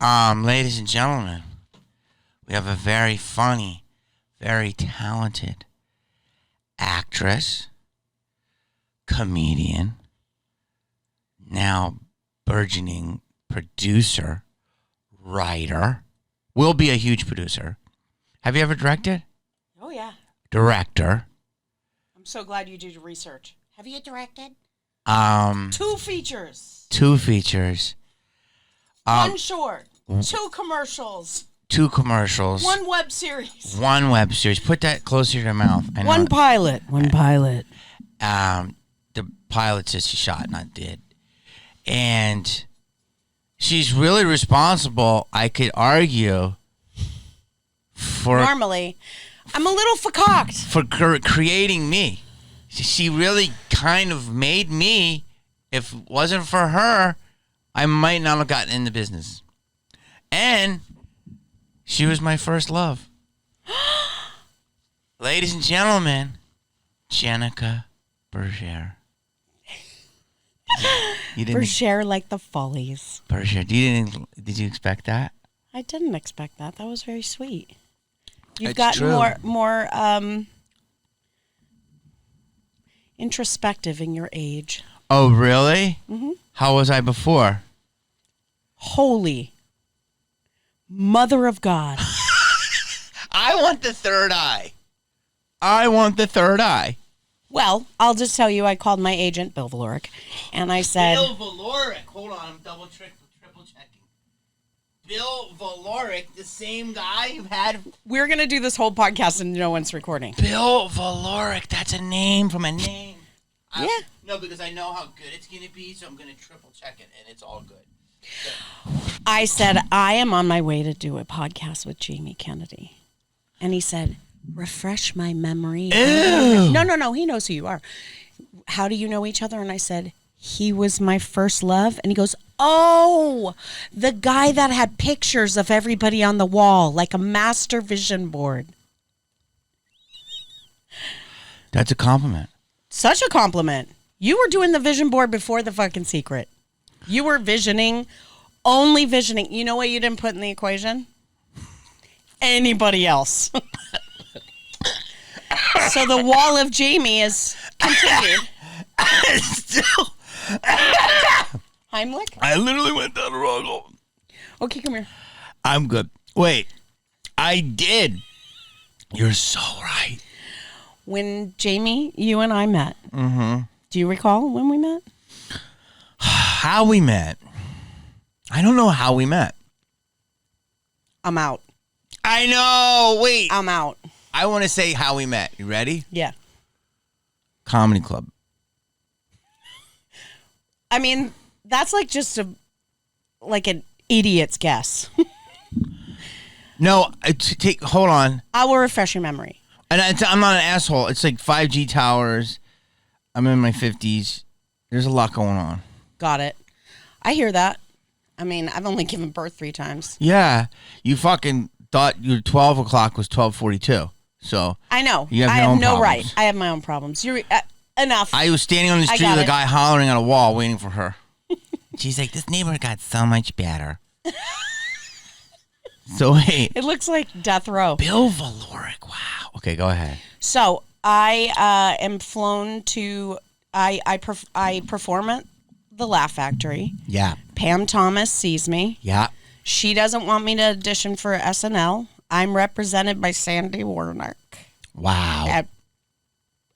Ladies and gentlemen, we have a very funny, very talented actress, comedian, now burgeoning producer, writer, will be a huge producer. Have you ever directed? Oh, yeah. Director. I'm so glad you did your research. Have you directed? 2 features. 2 features. 1 short. 2 commercials. 2 commercials. 1 web series. 1 web series. Put that closer to your mouth. I know. 1 pilot. 1 pilot. The pilot's just shot, not did. And she's really responsible, I could argue, for... Normally, I'm a little fakaked. For creating me. She really kind of made me. If it wasn't for her, I might not have gotten in the business. And she was my first love. Ladies and gentlemen, Jenica Bergere. Bergere like the Follies. Bergere. Did you expect that? I didn't expect that. That was very sweet. You've It's gotten true. more introspective in your age. Oh, really? Mm-hmm. How was I before? Holy Mother of God. I want the third eye. I want the third eye. Well, I'll just tell you, I called my agent, Bill Valoric, and I said... Bill Valoric. Hold on, I'm triple checking. Bill Valoric, the same guy you've had... We're going to do this whole podcast and no one's recording. Bill Valoric, that's a name from a name. Yeah. No, because I know how good it's going to be, so I'm going to triple check it, and it's all good. I said, I am on my way to do a podcast with Jamie Kennedy. And he said, refresh my memory. Ew. No, he knows who you are. How do you know each other? And I said, he was my first love. And he goes, oh, the guy that had pictures of everybody on the wall, like a master vision board. That's a compliment. Such a compliment. You were doing the vision board before the fucking secret. You were visioning, only visioning. You know what you didn't put in the equation? Anybody else. So the wall of Jamie is continued. Still. Heimlich? I literally went down the wrong hole. Okay, come here. I'm good. Wait. I did. You're so right. When Jamie, you and I met, do you recall when we met? How we met? I don't know how we met. I'm out. I know. Wait. I'm out. I want to say how we met. You ready? Yeah. Comedy club. I mean, that's like just an idiot's guess. No, hold on. I will refresh your memory. And I'm not an asshole. It's like 5G towers. I'm in my 50s. There's a lot going on. Got it. I hear that. I mean, I've only given birth 3 times. Yeah. You fucking thought your 12 o'clock was 12:42. So I know. You have I your have own no problems. right. I have my own problems. You're enough. I was standing on the I street got with a it. guy hollering at a wall waiting for her. She's like, this neighborhood got so much better. So wait. It looks like death row. Bill Valoric. Wow. Okay, go ahead. So I am flown to. I perform at the Laugh Factory. Yeah. Pam Thomas sees me. Yeah. She doesn't want me to audition for SNL. I'm represented by Sandy Warnock. Wow.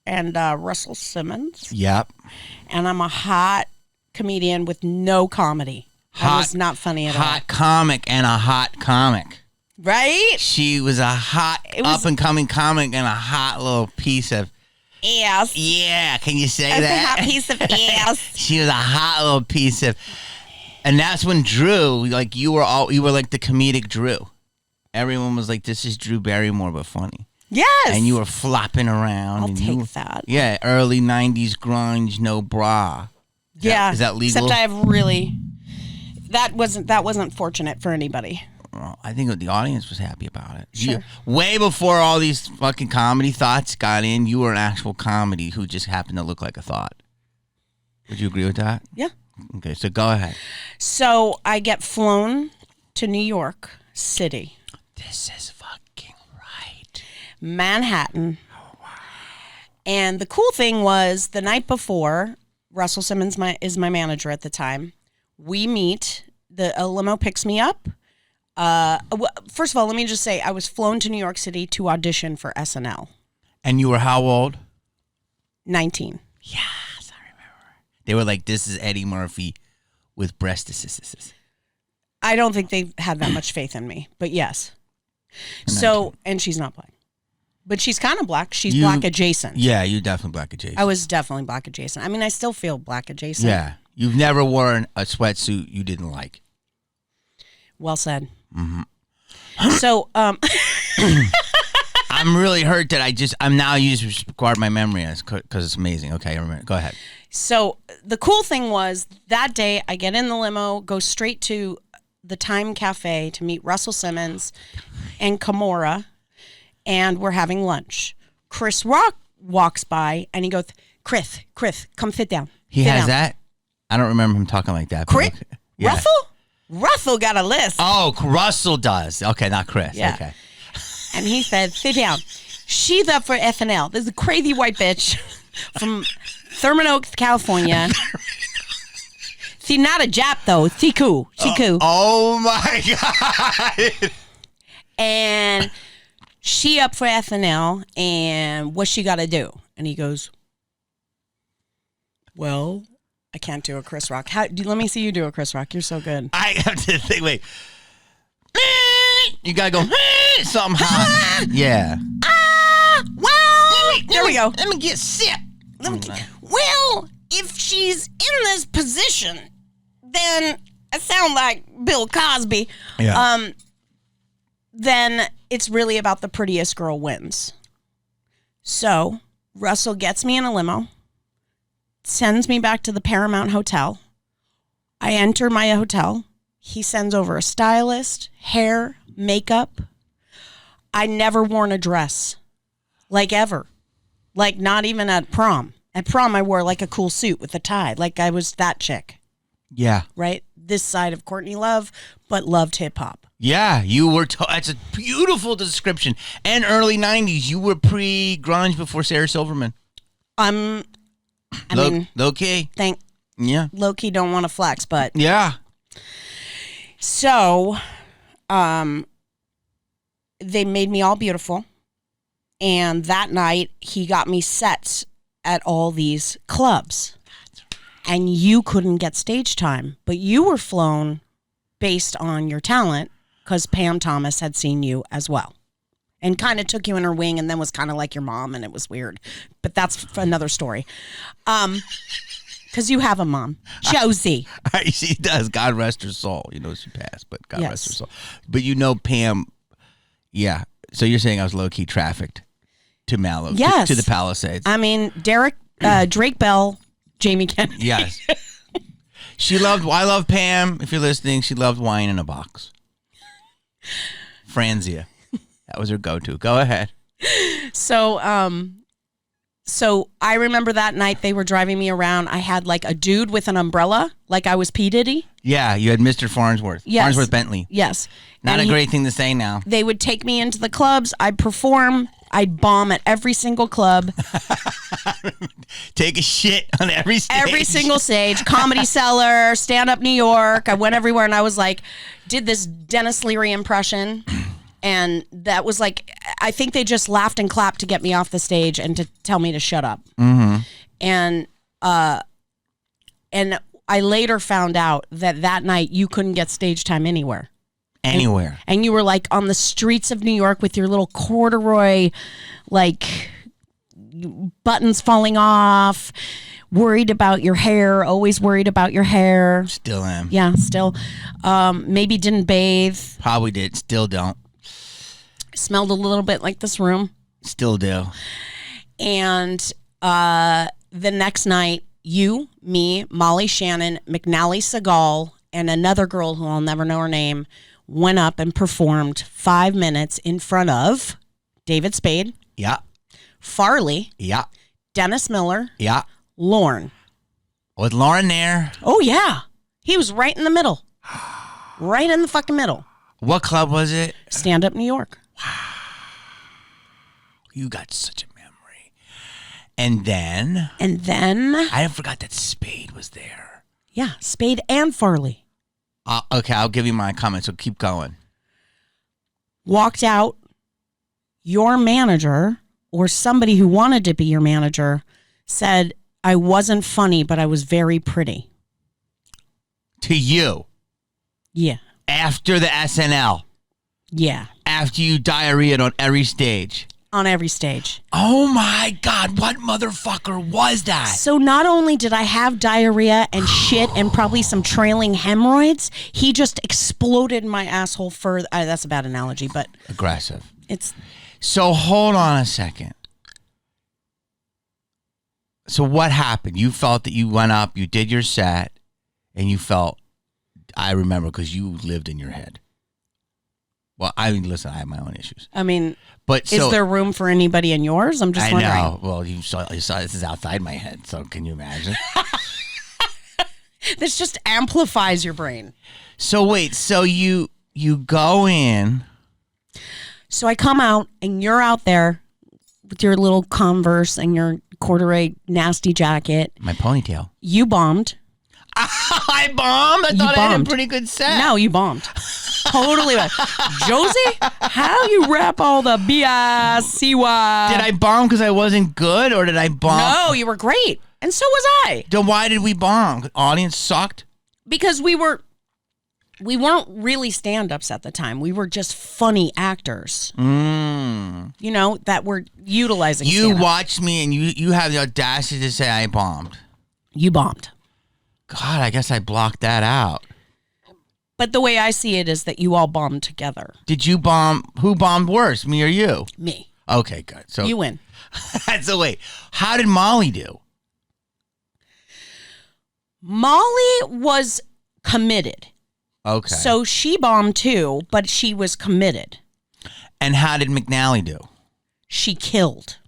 And Russell Simmons. Yep. And I'm a hot comedian with no comedy. I was not funny at all. Hot comic and a hot comic. Right? She was a hot up-and-coming comic and a hot little piece of... Ass. Yeah, can you say That's that? a hot piece of ass. She was a hot little piece of... And that's when Drew, like, you were like the comedic Drew. Everyone was like, this is Drew Barrymore, but funny. Yes. And you were flopping around. I'll take that. Yeah, early 90s grunge, no bra. Is that legal? Except I have really... That wasn't fortunate for anybody. Well, I think the audience was happy about it. Sure. Way before all these fucking comedy thoughts got in, you were an actual comedy who just happened to look like a thought. Would you agree with that? Yeah. Okay, so go ahead. So I get flown to New York City. This is fucking right. Manhattan. And the cool thing was the night before, Russell Simmons is my manager at the time. We meet. A limo picks me up. First of all, let me just say I was flown to New York City to audition for SNL. And you were how old? 19. Yes, I remember. They were like, this is Eddie Murphy with breastises. I don't think they had that much faith in me, but yes. So, and she's not black. But she's kind of black. She's black adjacent. Yeah, you're definitely black adjacent. I was definitely black adjacent. I mean, I still feel black adjacent. Yeah. You've never worn a sweatsuit you didn't like. Well said. Mm-hmm. So, I'm really hurt that I'm now using to guard my memory because it's amazing. Okay, I remember. Go ahead. So the cool thing was that day I get in the limo, go straight to the Time Cafe to meet Russell Simmons and Kimora. And we're having lunch. Chris Rock walks by and he goes, Chris, come sit down. He sit has down. that? I don't remember him talking like that. Chris? Okay. Yeah. Russell? Russell got a list. Oh, Russell does. Okay, not Chris. Yeah. Okay. And he said, sit down. She's up for SNL. This is a crazy white bitch from Thurman Oaks, California. She's not a Jap, though. She cool. Oh, my God. And she up for SNL, and what she got to do? And he goes, well, I can't do a Chris Rock. Let me see you do a Chris Rock. You're so good. I have to think, wait. You got to go somehow. Yeah. Well, there we go. Let me get sick. Well, if she's in this position, then I sound like Bill Cosby. Yeah. Then it's really about the prettiest girl wins. So Russell gets me in a limo, sends me back to the Paramount Hotel. I enter my hotel. He sends over a stylist, hair, makeup. I never worn a dress, like ever. Like not even at prom. At prom, I wore like a cool suit with a tie. Like I was that chick. Yeah. Right? This side of Courtney Love, but loved hip hop. Yeah, you were. That's a beautiful description. And early '90s, you were pre-grunge before Sarah Silverman. I mean, low key. Yeah. Low key don't want to flex, but yeah. So, they made me all beautiful, and that night he got me sets at all these clubs, and you couldn't get stage time, but you were flown based on your talent. Because Pam Thomas had seen you as well and kind of took you in her wing and then was kind of like your mom and it was weird. But that's another story. Because you have a mom, Josie. She does. God rest her soul. You know, she passed, but God Yes. rest her soul. But you know, Pam, yeah. So you're saying I was low-key trafficked to Malibu, Yes. to the Palisades. I mean, Drake Bell, Jamie Kennedy. Yes. I love Pam. If you're listening, she loved wine in a box. Franzia. That was her go-to. Go ahead. So I remember that night they were driving me around. I had like a dude with an umbrella, like I was P. Diddy. Yeah, you had Mr. Farnsworth. Yes. Farnsworth Bentley. Yes. Not And a great thing to say now. They would take me into the clubs. I'd perform. I'd bomb at every single club. Take a shit on every stage. Every single stage. Comedy Cellar, Stand Up New York. I went everywhere and I was like, did this Dennis Leary impression. And that was like, I think they just laughed and clapped to get me off the stage and to tell me to shut up. Mm-hmm. And I later found out that night you couldn't get stage time anywhere. Anywhere. And you were like on the streets of New York with your little corduroy, like buttons falling off, worried about your hair, always worried about your hair. Still am. Yeah, still. Maybe didn't bathe. Probably did. Still don't. Smelled a little bit like this room. Still do. And the next night, you, me, Molly Shannon, McNally Segal, and another girl who I'll never know her name, went up and performed 5 minutes in front of David Spade. Yeah. Farley. Yeah. Dennis Miller. Yeah. Lorne. Was Lauren there? Oh, yeah. He was right in the middle. Right in the fucking middle. What club was it? Stand Up New York. You got such a memory. And then I forgot that Spade was there. Yeah, Spade and Farley. Okay, I'll give you my comments, so keep going. Walked out. Your manager, or somebody who wanted to be your manager, said, I wasn't funny, but I was very pretty. To you? Yeah. After the SNL? Yeah. After you diarrheaed on every stage? On every stage. Oh my God, what motherfucker was that? So not only did I have diarrhea and shit and probably some trailing hemorrhoids, he just exploded my asshole further. That's a bad analogy, but... Aggressive. It's... So hold on a second. So what happened? You felt that you went up, you did your set, and you felt, I remember because you lived in your head. Well, I mean, listen, I have my own issues. I mean, but is there room for anybody in yours? I'm just wondering. I know. Well, you saw this is outside my head, so can you imagine? This just amplifies your brain. So wait, so you go in. So I come out, and you're out there with your little Converse and your corduroy nasty jacket. My ponytail. You bombed. I bombed? I thought I had a pretty good set. No, you bombed. Totally. Josie, how you rap all the B-I-C-Y? Did I bomb because I wasn't good, or did I bomb? No, you were great. And so was I. Then why did we bomb? Audience sucked? Because we weren't really stand-ups at the time. We were just funny actors. You know, that were utilizing You watched me and you have the audacity to say I bombed. You bombed. God, I guess I blocked that out. But the way I see it is that you all bombed together. Did you bomb? Who bombed worse, me or you? Me. Okay, good. So you win. So wait, how did Molly do? Molly was committed. Okay. So she bombed too, but she was committed. And how did McNally do? She killed.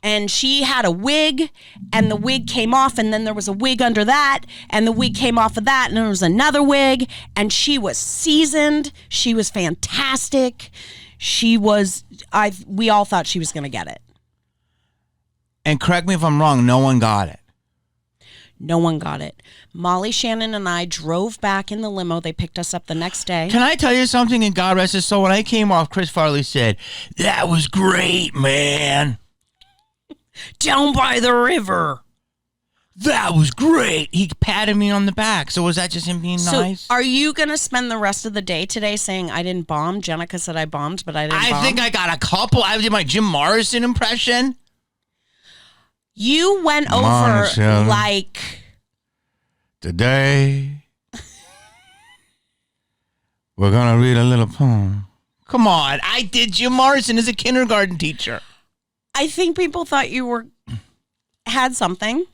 And she had a wig, and the wig came off, and then there was a wig under that, and the wig came off of that, and there was another wig, and she was seasoned. She was fantastic. We all thought she was going to get it. And correct me if I'm wrong, no one got it. No one got it. Molly, Shannon, and I drove back in the limo. They picked us up the next day. Can I tell you something? And God rest his soul, when I came off, Chris Farley said, that was great, man. Down by the river. That was great. He patted me on the back. So was that just him being nice? So are you going to spend the rest of the day today saying I didn't bomb? Jenica said I bombed, but I didn't bomb. I think I got a couple. I did my Jim Morrison impression. You went over like... Today, we're going to read a little poem. Come on. I did Jim Morrison as a kindergarten teacher. I think people thought you had something,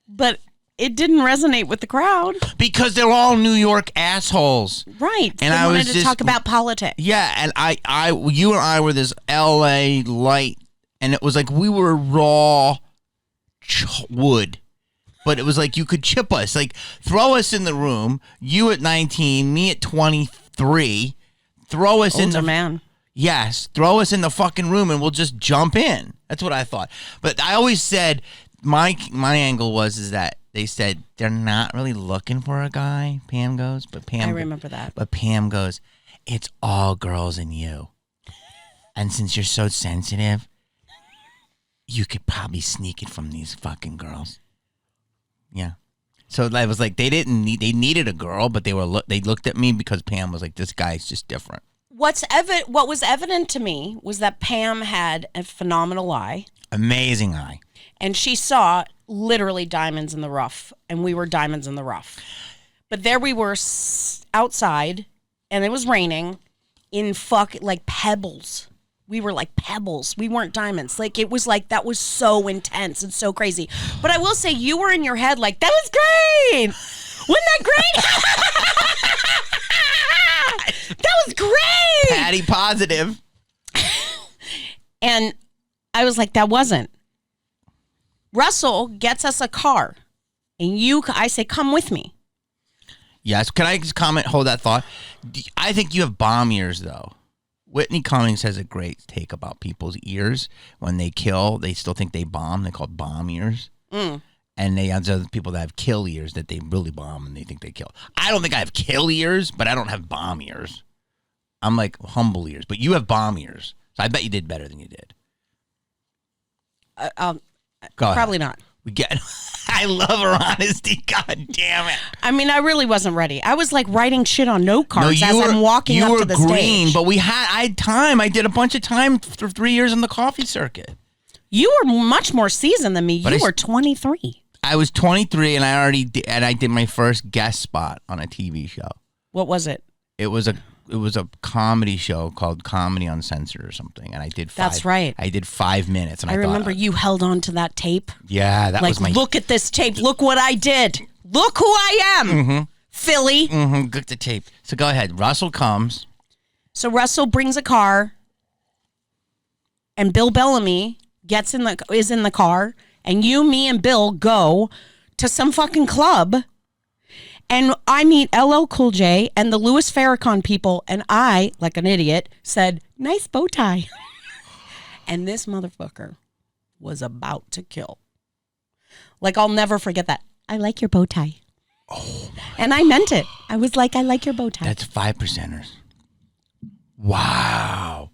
but it didn't resonate with the crowd. Because they're all New York assholes. Right. And I wanted to talk about politics. Yeah, and you and I were this LA light, and it was like we were raw wood. But it was like you could chip us. Like, throw us in the room, you at 19, me at 23, throw us in the... man. Yes, throw us in the fucking room and we'll just jump in. That's what I thought. But I always said, my angle is that they said they're not really looking for a guy, Pam goes. I remember that. But Pam goes, it's all girls and you. And since you're so sensitive, you could probably sneak it from these fucking girls. Yeah. So I was like, they needed a girl, but they looked at me because Pam was like, this guy's just different. What was evident to me was that Pam had a phenomenal eye. Amazing eye. And she saw literally diamonds in the rough, and we were diamonds in the rough. But there we were outside, and it was raining in like pebbles. We were like pebbles. We weren't diamonds. Like, it was like, that was so intense and so crazy. But I will say, you were in your head like, that was great. Wasn't that great? That was great. Patty positive. And I was like, that wasn't. Russell gets us a car, and I say, come with me. Yes. Can I just comment? Hold that thought. I think you have bomb ears, though. Whitney Cummings has a great take about people's ears. When they kill, they still think they bomb. They're called bomb ears. Mm. And they have other people that have kill ears that they really bomb and they think they kill. I don't think I have kill ears, but I don't have bomb ears. I'm like humble ears, but you have bomb ears. So I bet you did better than you did. Probably not. We get. I love her honesty. God damn it. I mean, I really wasn't ready. I was like writing shit on note cards as I'm walking up to the stage. You were green, but I had time. I did a bunch of time for 3 years on the coffee circuit. You were much more seasoned than me. You were 23. I was 23, and I did my first guest spot on a TV show. What was it? It was a comedy show called Comedy Uncensored or something, and I did 5. That's right. I did 5 minutes, and I remember you held on to that tape. Yeah, that was my. Look at this tape. Look what I did. Look who I am, Philly. Look at the tape. So go ahead. Russell comes. So Russell brings a car, and Bill Bellamy is in the car, and you, me, and Bill go to some fucking club. And I meet LL Cool J and the Louis Farrakhan people, and I, like an idiot, said, "Nice bow tie." And this motherfucker was about to kill. Like, I'll never forget that. "I like your bow tie." Oh, and I meant it. I was like, "I like your bow tie." That's 5%ers. Wow.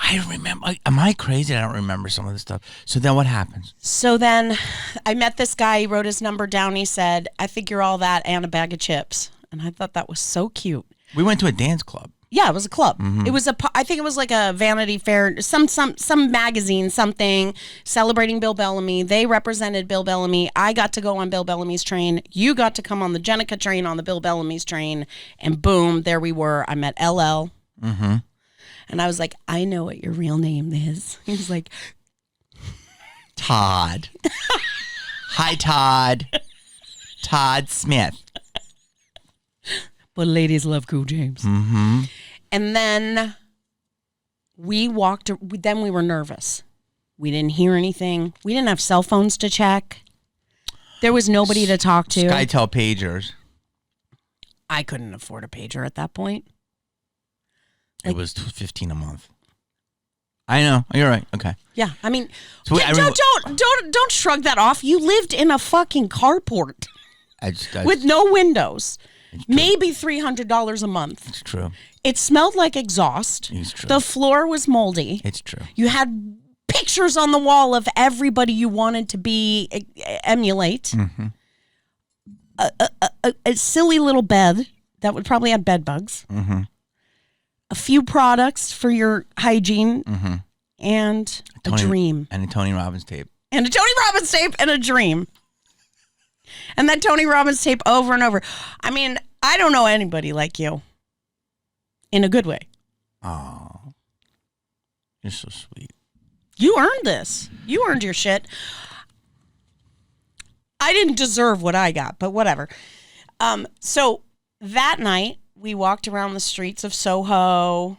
I remember. Am I crazy? I don't remember some of this stuff. So then what happens? So then I met this guy. He wrote his number down. He said, "I think you're all that and a bag of chips." And I thought that was so cute. We went to a dance club. Yeah, it was a club. Mm-hmm. It was I think it was like a Vanity Fair, some magazine, something celebrating Bill Bellamy. They represented Bill Bellamy. I got to go on Bill Bellamy's train. You got to come on the Jenica train on the Bill Bellamy's train. And boom, there we were. I met LL. Mm-hmm. And I was like, "I know what your real name is." He was like, "Todd." "Hi, Todd." Todd Smith. But ladies love Cool James. Mm-hmm. And then we walked. Then we were nervous. We didn't hear anything. We didn't have cell phones to check. There was nobody to talk to. SkyTel pagers. I couldn't afford a pager at that point. It was $15 a month. I know. You're right. Okay. Yeah. I mean, so don't shrug that off. You lived in a fucking carport with no windows. Maybe $300 a month. It's true. It smelled like exhaust. It's true. The floor was moldy. It's true. You had pictures on the wall of everybody you wanted to emulate. Mm-hmm. A silly little bed that would probably have bed bugs. Mm-hmm. A few products for your hygiene, mm-hmm. and a dream. And a Tony Robbins tape. And a Tony Robbins tape and a dream. And that Tony Robbins tape over and over. I mean, I don't know anybody like you. In a good way. Oh. You're so sweet. You earned this. You earned your shit. I didn't deserve what I got, but whatever. So that night, we walked around the streets of Soho,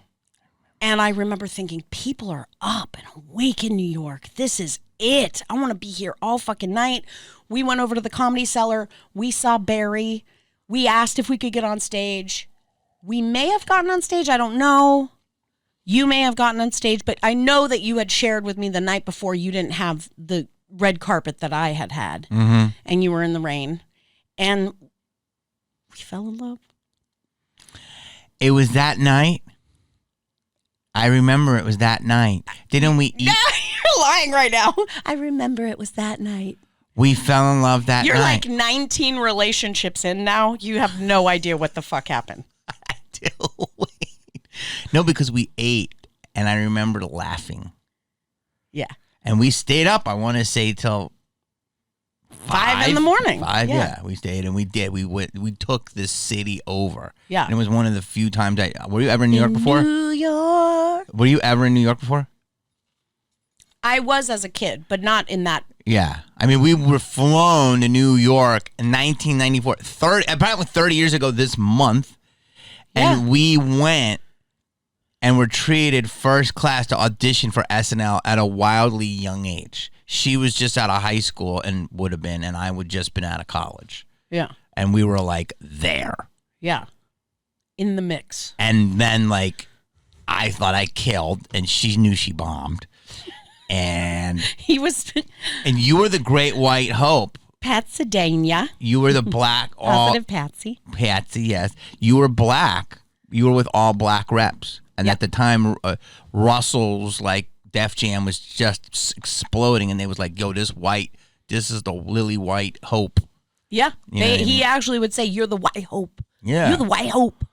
and I remember thinking, people are up and awake in New York. This is it. I want to be here all fucking night. We went over to the Comedy Cellar. We saw Barry. We asked if we could get on stage. We may have gotten on stage. I don't know. You may have gotten on stage, but I know that you had shared with me the night before you didn't have the red carpet that I had, mm-hmm. and you were in the rain. And we fell in love. It was that night. I remember it was that night. Didn't we eat? You're lying right now. I remember it was that night. We fell in love that You're night. You're like 19 relationships in now. You have no idea what the fuck happened. I do. Wait. No, because we ate, and I remember laughing. Yeah. And we stayed up, I want to say, till 5 in the morning. 5, yeah. We stayed, and we did. We took this city over. Yeah. And it was one of the few times were you ever in New York before? New York. Were you ever in New York before? I was as a kid, but not in that. Yeah. I mean, we were flown to New York in 1994, apparently 30 years ago this month. And we went and were treated first class to audition for SNL at a wildly young age. She was just out of high school and would have been, and I would just been out of college. Yeah. and we were like there. Yeah. In the mix. And then like I thought I killed, and she knew she bombed. And he was, and you were the great white hope. Pasadena. You were the black Positive Patsy. Patsy, yes. You were black. You were with all black reps, and at the time, Russell's like Def Jam was just exploding, and they was like, "Yo, this is the Lily White Hope." Yeah, He actually would say, "You're the white hope." Yeah, you're the white hope.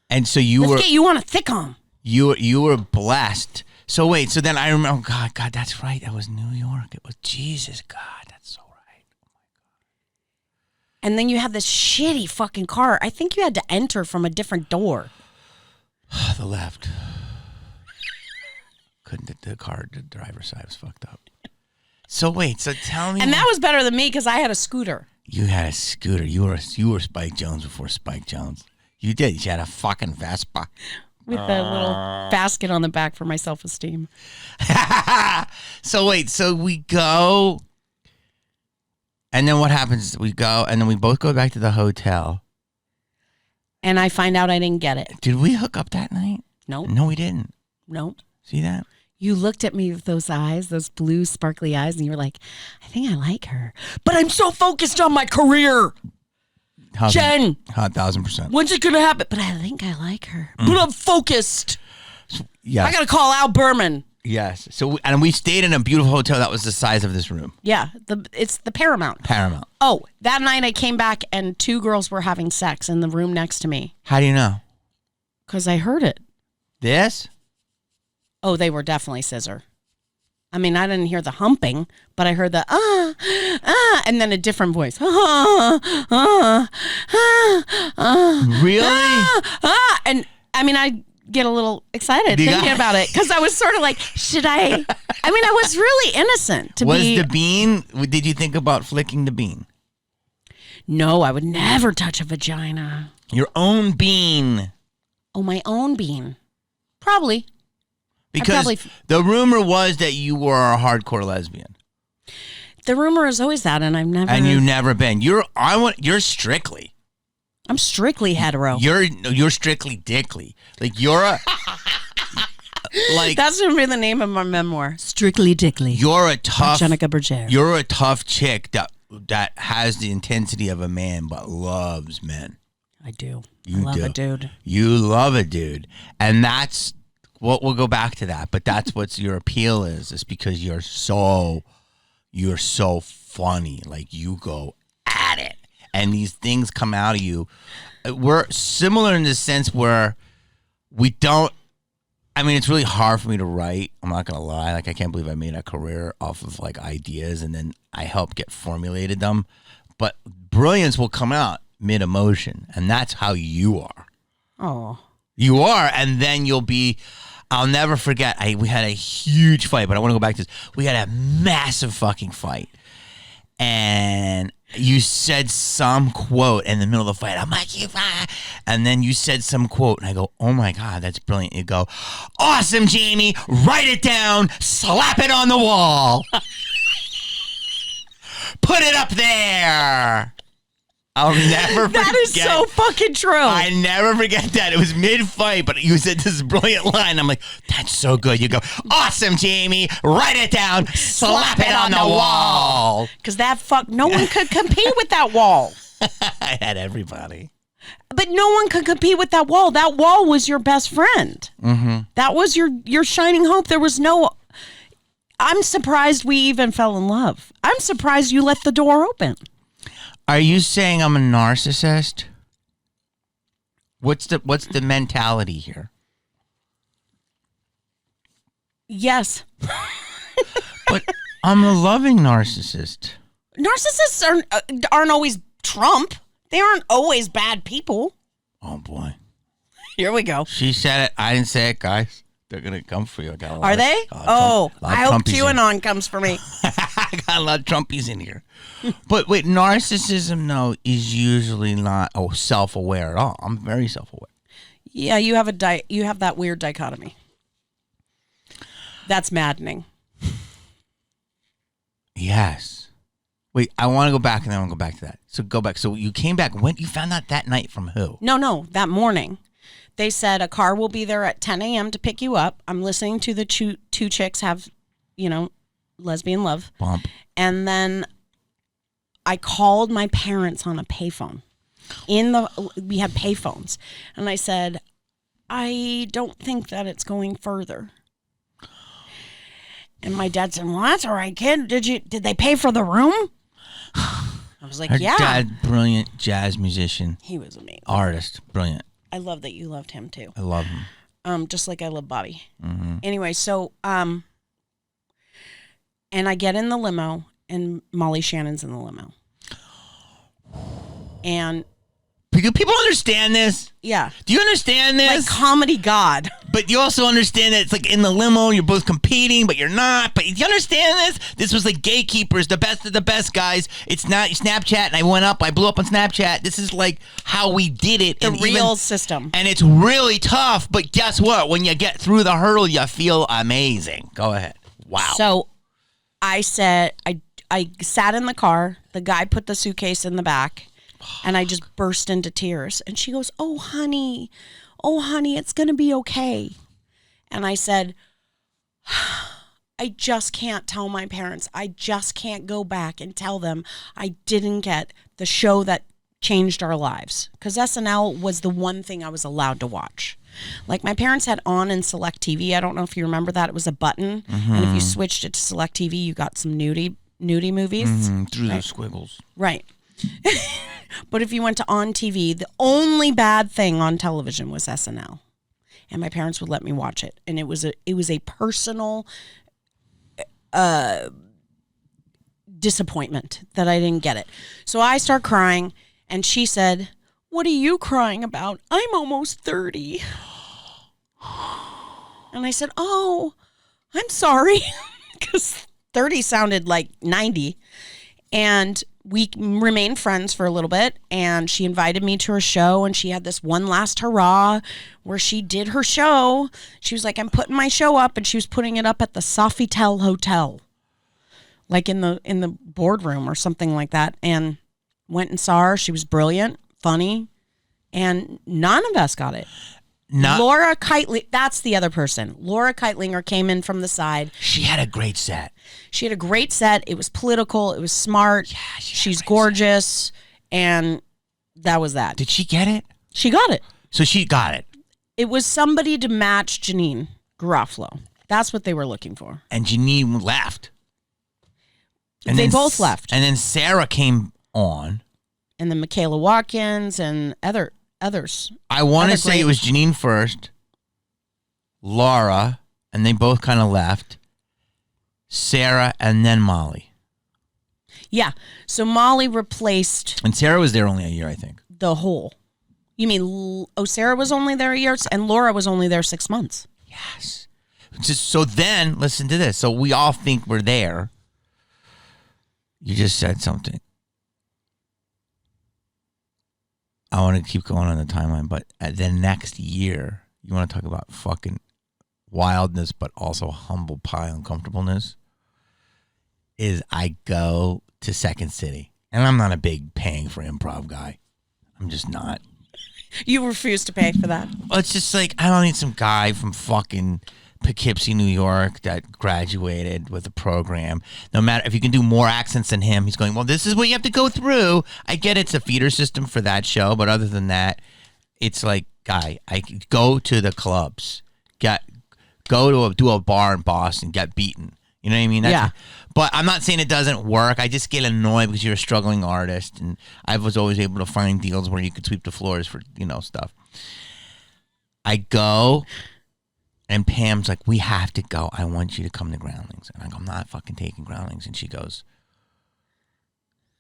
And so Let's get you on a thick arm. You were blessed. So wait, so then I remember. Oh God, that's right. That was New York. It was Jesus. God, that's so right. Oh my God. And then you had this shitty fucking car. I think you had to enter from a different door. The left. Couldn't the driver's side was fucked up. So wait, so tell me. And that was better than me because I had a scooter. You had a scooter. You were Spike Jones before Spike Jones. You did. You had a fucking Vespa. With a little basket on the back for my self-esteem. So wait, so we go, and then what happens? We go, and then we both go back to the hotel. And I find out I didn't get it. Did we hook up that night? Nope. No, we didn't. Nope. See that? You looked at me with those eyes, those blue sparkly eyes, and you were like, I think I like her. But I'm so focused on my career. Jen. 1,000%. When's it going to happen? But I think I like her. But I'm focused. Yes. I got to call Al Berman. Yes. So and we stayed in a beautiful hotel that was the size of this room. Yeah. It's the Paramount. Paramount. Oh, that night I came back and 2 girls were having sex in the room next to me. How do you know? Because I heard it. This? Oh, they were definitely scissor. I mean, I didn't hear the humping, but I heard the and then a different voice. Really? And I mean, I get a little excited thinking about it because I was sort of like, should I? I mean, I was really innocent Was the bean? Did you think about flicking the bean? No, I would never touch a vagina. Your own bean. Oh, my own bean. Probably. Because the rumor was that you were a hardcore lesbian. The rumor is always that, and I've never. And you've never been. You're strictly. I'm strictly hetero. You're strictly dickly. Like you're a. Like that's gonna be the name of my memoir. Strictly Dickly. You're a tough. Jenica Bergere. You're a tough chick that has the intensity of a man but loves men. I do. You love a dude. You love a dude, and that's. Well, we'll go back to that, but that's what your appeal is. It's because you're so funny. Like you go at it, and these things come out of you. We're similar in the sense where we don't. I mean, it's really hard for me to write. I'm not gonna lie. Like I can't believe I made a career off of like ideas, and then I help get formulated them. But brilliance will come out mid emotion, and that's how you are. Oh. You are, and then you'll be. I'll never forget. We had a huge fight, but I want to go back to this. We had a massive fucking fight, and you said some quote in the middle of the fight. I'm like, and then you said some quote, and I go, "Oh my God, that's brilliant!" You go, "Awesome, Jamie. Write it down. Slap it on the wall. Put it up there." I'll never forget. That is so fucking true. I never forget that. It was mid-fight, but you said this brilliant line. I'm like, that's so good. You go, awesome, Jamie. Write it down. Slap it on the wall. Because no one could compete with that wall. I had everybody. But no one could compete with that wall. That wall was your best friend. Mm-hmm. That was your shining hope. There was no... I'm surprised we even fell in love. I'm surprised you left the door open. Are you saying I'm a narcissist? What's the mentality here? Yes. But I'm a loving narcissist. Narcissists aren't always Trump. They aren't always bad people. Oh boy. Here we go. She said it. I didn't say it, guys. They're gonna come for you. Are they? I hope QAnon comes for me. I got a lot of Trumpies in here. But wait, narcissism, no, is usually not self-aware at all. I'm very self-aware. Yeah, you have that weird dichotomy. That's maddening. Yes. Wait, I want to go back and then I want to go back to that. So go back. So you came back. When you found out that night from who? No, that morning. They said a car will be there at 10 a.m. to pick you up. I'm listening to the two chicks have, lesbian love. Bump. And then I called my parents on a payphone. We had payphones. And I said, I don't think that it's going further. And my dad said, well, that's all right, kid. Did they pay for the room? I was like, Her yeah. dad, brilliant jazz musician. He was amazing. Artist, brilliant. I love that you loved him too. I love him. Just like I love Bobby. Mm-hmm. Anyway, so and I get in the limo and Molly Shannon's in the limo. And do people understand this? yeah. Do you understand this? Like comedy god. But you also understand that it's like in the limo, you're both competing, but you're not. But you understand this? This was like gatekeepers, the best of the best guys. It's not Snapchat, and I blew up on Snapchat. This is like how we did it. The real system. And it's really tough, but guess what? When you get through the hurdle, you feel amazing. Go ahead. Wow. So I said, I sat in the car. The guy put the suitcase in the back. And I just burst into tears. And she goes, oh, honey, it's going to be okay. And I said, I just can't tell my parents. I just can't go back and tell them I didn't get the show that changed our lives. Because SNL was the one thing I was allowed to watch. Like my parents had On and Select TV. I don't know if you remember that. It was a button. Mm-hmm. And if you switched it to Select TV, you got some nudie movies. Mm-hmm. Through the squiggles. Right. But if you went to On TV, the only bad thing on television was SNL, and my parents would let me watch it, and it was a personal disappointment that I didn't get it. So I start crying, and she said, "What are you crying about? I'm almost 30." And I said, "Oh, I'm sorry," because 30 sounded like 90, and we remained friends for a little bit, and she invited me to her show, and she had this one last hurrah where she did her show. She was like, I'm putting my show up, and she was putting it up at the Sofitel Hotel, like in the boardroom or something like that, and went and saw her. She was brilliant, funny, and none of us got it. Laura Keitling, that's the other person. Laura Keitlinger came in from the side. She had a great set. She had a great set. It was political. It was smart. Yeah, she's gorgeous. And that was that. Did she get it? She got it. So she got it. It was somebody to match Janine Garofalo. That's what they were looking for. And Janine left. And they both left. And then Sarah came on. And then Michaela Watkins and others. I want to say it was Janine first, Laura, and they both kind of left, Sarah, and then Molly. Yeah. So Molly replaced... And Sarah was there only a year, I think. The whole. You mean, Sarah was only there a year, and Laura was only there 6 months. Yes. So then, listen to this. So we all think we're there. You just said something. I want to keep going on the timeline, but the next year, you want to talk about fucking wildness, but also humble pie uncomfortableness, is I go to Second City. And I'm not a big paying for improv guy. I'm just not. You refuse to pay for that? Well, it's just like, I don't need some guy from fucking Poughkeepsie, New York that graduated with a program. No matter if you can do more accents than him, he's going, well, this is what you have to go through. I get it's a feeder system for that show, but other than that, it's like, guy, I go to the clubs, do a bar in Boston, get beaten. You know what I mean? Yeah. But I'm not saying it doesn't work. I just get annoyed because you're a struggling artist, and I was always able to find deals where you could sweep the floors for, stuff. I go, and Pam's like, we have to go. I want you to come to Groundlings. And I go, I'm not fucking taking Groundlings. And she goes,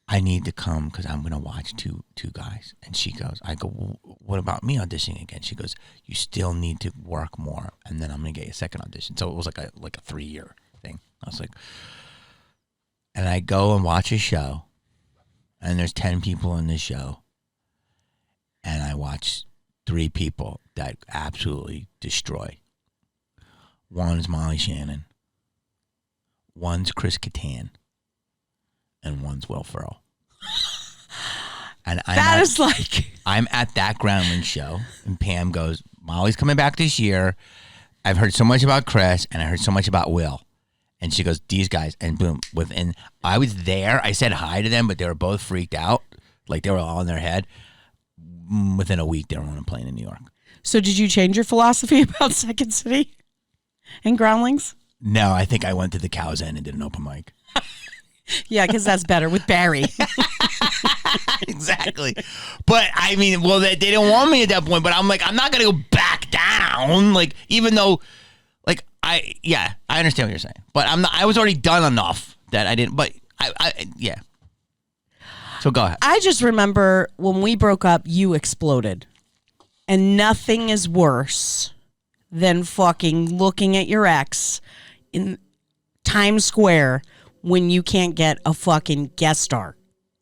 I need to come because I'm going to watch two guys. And she goes, I go, well, what about me auditioning again? She goes, you still need to work more, and then I'm going to get you a second audition. So it was like a 3-year thing. I was like, and I go and watch a show, and there's 10 people in the show, and I watch 3 people that absolutely destroy. One's Molly Shannon, one's Chris Kattan, and one's Will Ferrell. And I'm at that Groundling show, and Pam goes, Molly's coming back this year. I've heard so much about Chris, and I heard so much about Will. And she goes, these guys, and boom, I was there. I said hi to them, but they were both freaked out. Like, they were all in their head. Within a week, they were on a plane in New York. So did you change your philosophy about Second City and Groundlings? No, I think I went to the Cow's End and did an open mic. Yeah, because that's better with Barry. Exactly. But I mean, well, they didn't want me at that point, but I'm like, I'm not going to go back down. Like, even though, like, I understand what you're saying, but I was already done enough that I didn't, but yeah. So go ahead. I just remember when we broke up, you exploded. And nothing is worse than fucking looking at your ex in Times Square when you can't get a fucking guest star.